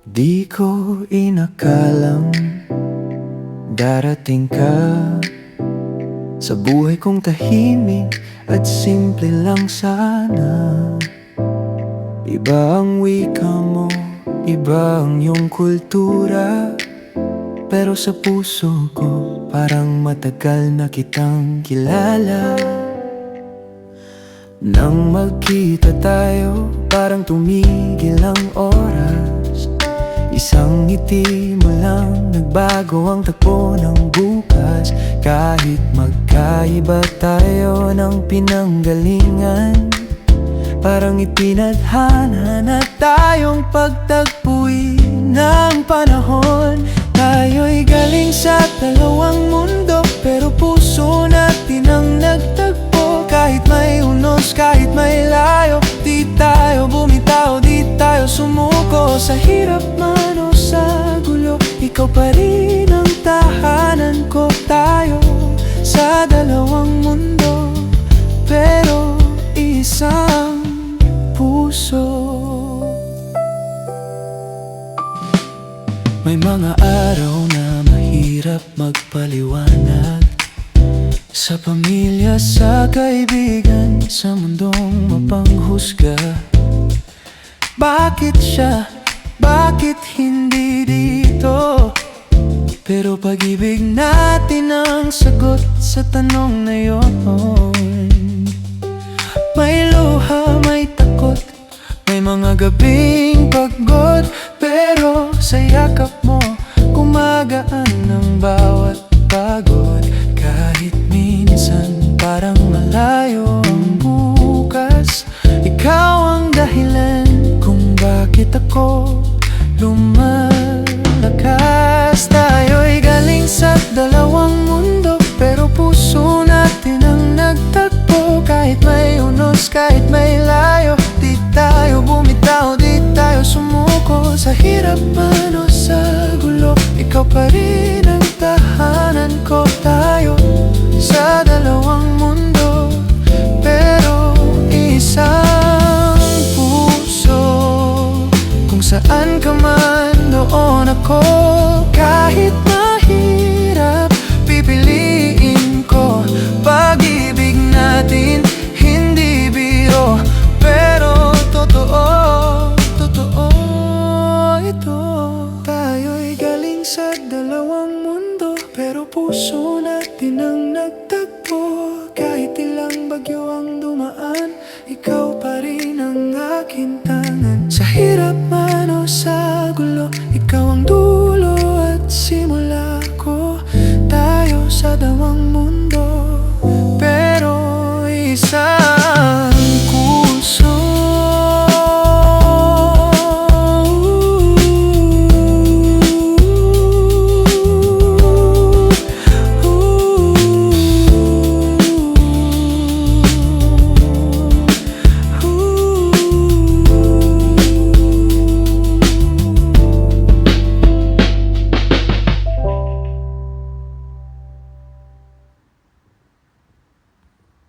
Di ko inakalang darating ka sa buhay kong tahimik at simple lang sana. Iba ang wika mo, iba ang iyong kultura, pero sa puso ko parang matagal na kitang kilala. Nang magkita tayo, parang tumigil ang oras. Isang ngiti mo lang, nagbago ang takbo ng bukas. Kahit magkaiba tayo ng pinanggalingan, parang itinadhana na tayong pagtagpuin ng panahon. Tayo'y galing sa dalawang mundo, pero puso natin ang nagtagpo. Kahit may unos, kahit may layo, di tayo bumitaw, di tayo sumuko. Sa hirap man o sa gulo, ikaw pa rin ang tahanan ko. Tayo sa dalawang mundo, pero isang puso. May mga araw na mahirap magpaliwanag, sa pamilya, sa kaibigan, sa mundong mapanghusga. Bakit siya? Bakit hindi dito? Pero pag-ibig natin ang sagot sa tanong na yun. May luha, may takot, may mga gabing pagod, pero sa yakap mo gumagaan ng bawat pagod. Kahit minsan parang malayo ang bukas, ikaw ang dahilan kung bakit ako lumalakas. Tayo'y galing sa dalawang mundo, pero puso natin ang nagtagpo. Kahit may unos, kahit may layo, di tayo bumitaw, di tayo sumuko. Sa hirap man o sa gulo, ikaw pa rin ang tahanan ko. Tayo sa dalawang mundo, pero isang puso. Kung saan ka man, doon ako. Kahit mahirap, pipiliin ko pag-ibig natin. Hindi biro, pero totoo, totoo ito. Tayo'y galing sa dalawang mundo, pero puso natin ang nagtagpo. Kahit ilang bagyo ang dumaan, ikaw pa rin ang akin.